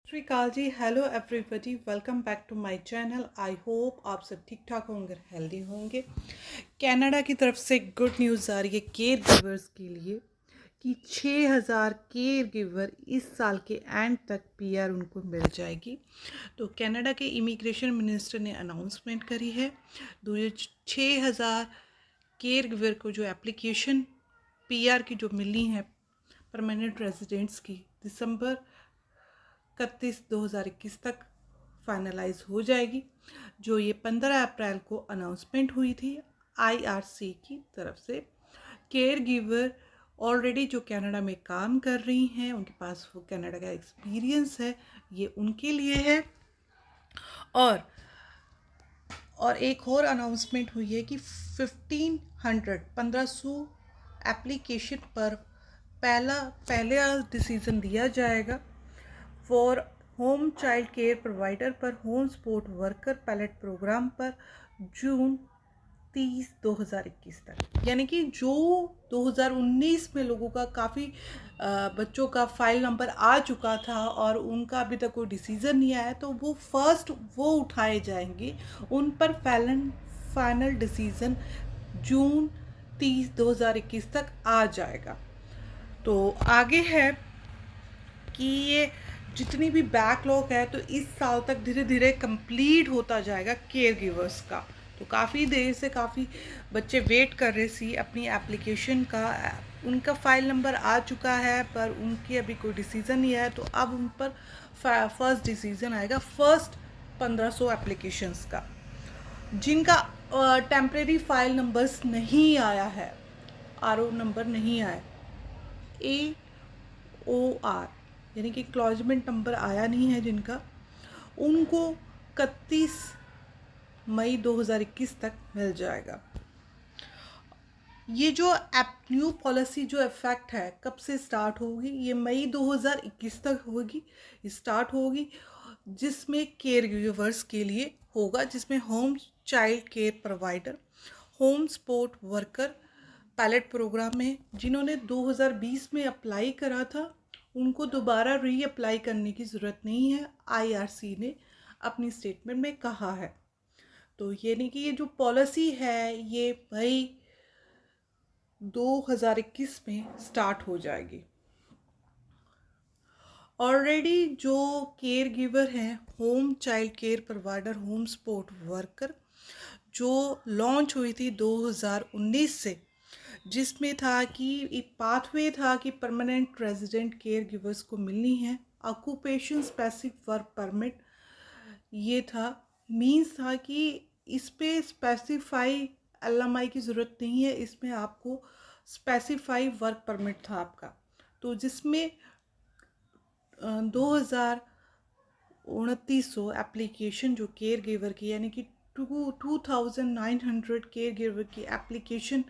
श्रीकाल जी, hello everybody, welcome back to my channel. I hope आप सब ठीक ठाक होंगे, हेल्दी होंगे। कनाडा की तरफ से गुड न्यूज़ आ रही है केयर गिवर्स के लिए कि 6000 केयर गिवर इस साल के एंड तक पीआर उनको मिल जाएगी। तो कनाडा के इमिग्रेशन मिनिस्टर ने अनाउंसमेंट करी है। 6000 केयर गिवर को जो एप्लीकेशन पीआर की जो मिली है परमानेंट रेजिडेंट्स की, दिसंबर 31/2021 तक फाइनलाइज हो जाएगी। जो ये 15 अप्रैल को अनाउंसमेंट हुई थी आईआरसी की तरफ से। केयर गिवर ऑलरेडी जो कनाडा में काम कर रही हैं, उनके पास वो कनाडा का एक्सपीरियंस है, ये उनके लिए है। और एक और अनाउंसमेंट हुई है कि 1500 एप्लीकेशन पर पहला डिसीज़न दिया जाएगा for home child care provider पर home support worker pilot program पर जून 30 2021 तक। यानी कि जो 2019 में लोगों का काफ़ी बच्चों का फाइल नंबर आ चुका था और उनका अभी तक कोई डिसीज़न नहीं आया, तो वो फर्स्ट वो उठाए जाएंगे, उन पर फाइनल डिसीज़न जून 30 2021 तक आ जाएगा। तो आगे है कि ये जितनी भी बैकलॉग है तो इस साल तक धीरे धीरे कंप्लीट होता जाएगा केयर गिवर्स का। तो काफ़ी देर से काफ़ी बच्चे वेट कर रहे थे अपनी एप्लीकेशन का। उनका फाइल नंबर आ चुका है पर उनकी अभी कोई डिसीज़न नहीं आया, तो अब उन पर फर्स्ट डिसीज़न आएगा फर्स्ट 1500 एप्लीकेशंस का। जिनका टेम्प्रेरी फाइल नंबर्स नहीं आया है, आरओ नंबर नहीं आया, AOR यानी कि क्लॉजमेंट नंबर आया नहीं है जिनका, उनको 31 मई 2021 तक मिल जाएगा। ये जो न्यू पॉलिसी जो इफेक्ट है कब से स्टार्ट होगी, ये मई 2021 तक होगी, स्टार्ट होगी, जिसमें केयर गिवर्स के लिए होगा, जिसमें home child care provider, home support worker pilot programme में जिन्होंने 2020 में अप्लाई करा था उनको दोबारा री अप्लाई करने की ज़रूरत नहीं है, आईआरसी ने अपनी स्टेटमेंट में कहा है। तो ये नहीं कि ये जो पॉलिसी है ये भाई 2021 में स्टार्ट हो जाएगी। ऑलरेडी जो केयर गिवर हैं, home child care provider, home support worker, जो लॉन्च हुई थी 2019 से, जिसमें था कि एक पाथवे था कि परमानेंट रेजिडेंट केयर गिवर्स को मिलनी है ऑक्यूपेशन स्पेसिफिक वर्क परमिट। ये था मीन्स था कि इस पे स्पेसिफाई एलएमआई की ज़रूरत नहीं है, इसमें आपको स्पेसिफाई वर्क परमिट था आपका। तो जिसमें 2900 एप्लीकेशन जो केयर गिवर की, यानी कि 2900 केयर गिवर की एप्लीकेशन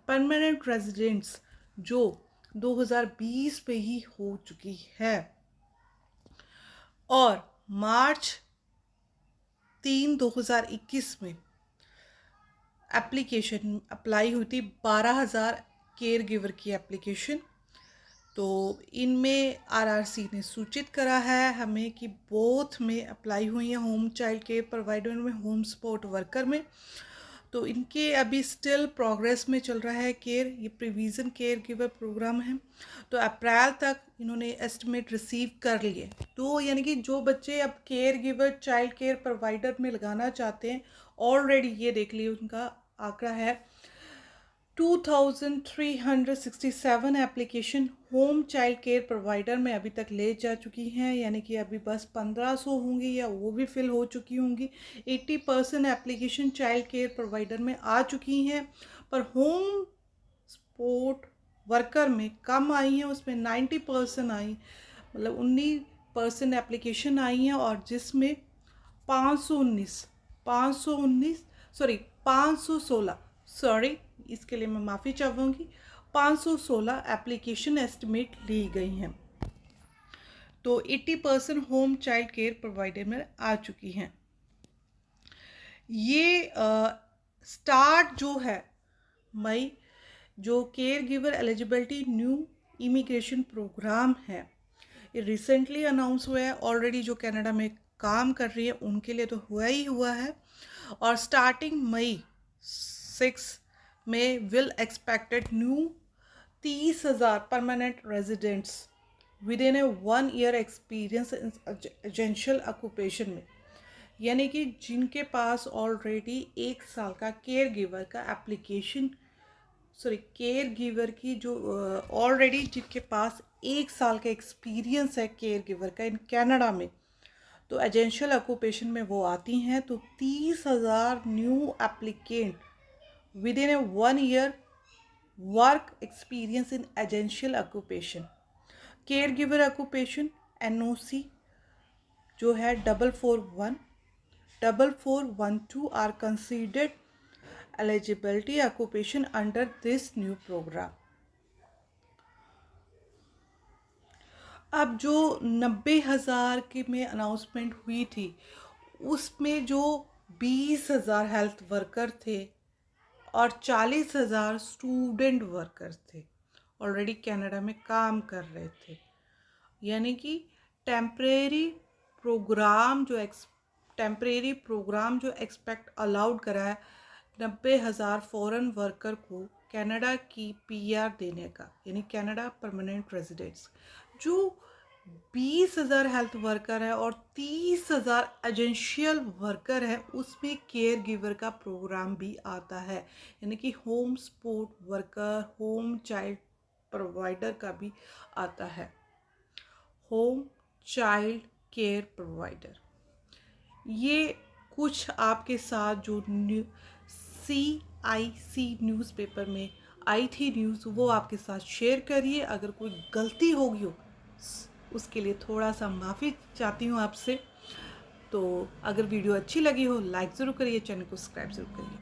परमानेंट रेजिडेंट्स जो 2020 पे ही हो चुकी है। और मार्च 3 2021 में एप्लीकेशन अप्लाई हुई थी 12000 केयर गिवर की एप्लीकेशन। तो इनमें आरआरसी ने सूचित करा है हमें कि बोथ में अप्लाई हुई है, होम चाइल्ड केयर प्रोवाइडर में, होम सपोर्ट वर्कर में। तो इनके अभी स्टिल प्रोग्रेस में चल रहा है केयर, ये प्रिवीजन केयर गिवर प्रोग्राम है। तो अप्रैल तक इन्होंने एस्टिमेट रिसीव कर लिए। तो यानी कि जो बच्चे अब care giver child care provider में लगाना चाहते हैं, ऑलरेडी ये देख लिए उनका आंकड़ा है 2367 application home child care provider में अभी तक ले जा चुकी हैं, यानी कि अभी बस 1500 होंगी या वो भी फिल हो चुकी होंगी। 80% एप्लीकेशन चाइल्ड केयर प्रोवाइडर में आ चुकी हैं, पर होम सपोर्ट वर्कर में कम आई हैं, उसमें 90% आई, मतलब 19% एप्लीकेशन आई हैं, और जिसमें 516 सॉरी, इसके लिए मैं माफ़ी चाहूँगी, 516 एप्लीकेशन एस्टिमेट ली गई हैं। तो 80% होम चाइल्ड केयर प्रोवाइडर में आ चुकी हैं। ये स्टार्ट जो है मई, जो care giver eligibility new immigration programme है, ये रिसेंटली अनाउंस हुआ है, ऑलरेडी जो कनाडा में काम कर रही है उनके लिए तो हुआ ही हुआ है। और स्टार्टिंग मई 6 में will expected new 30,000 permanent residents with in a 1 year experience in essential occupation में, यानी कि जिनके पास ऑलरेडी 1 साल का केयर गिवर का एप्लीकेशन केयर गिवर की जो ऑलरेडी जिनके पास 1 साल का एक्सपीरियंस है केयर गिवर का इन कनाडा में, तो एजेंशियल ऑक्यूपेशन में वो आती हैं। तो 30,000 new applicant within a 1 year work experience in essential occupation. Care giver occupation NOC जो है 441-4412 are considered eligibility occupation under this new programme. अब जो 90,000 की में अनाउंसमेंट हुई थी उसमें जो 20,000 हेल्थ वर्कर थे और 40,000 स्टूडेंट वर्कर थे ऑलरेडी कनाडा में काम कर रहे थे, यानी कि टेम्परेरी प्रोग्राम जो एक्सपेक्ट अलाउड करा है 90,000 फॉरेन वर्कर को कनाडा की PR देने का, यानी कनाडा परमानेंट रेजिडेंट्स। जो 20,000 हेल्थ वर्कर है और 30,000 एजेंशियल वर्कर है उसमें केयर गिवर का प्रोग्राम भी आता है, यानी कि home support worker, home child provider का भी आता है, होम चाइल्ड केयर प्रोवाइडर। ये कुछ आपके साथ जो CIC न्यूज़पेपर में आई थी न्यूज़ वो आपके साथ शेयर करिए। अगर कोई गलती होगी हो उसके लिए थोड़ा सा माफ़ी चाहती हूँ आपसे। तो अगर वीडियो अच्छी लगी हो लाइक ज़रूर करिए, चैनल को सब्सक्राइब ज़रूर करिए।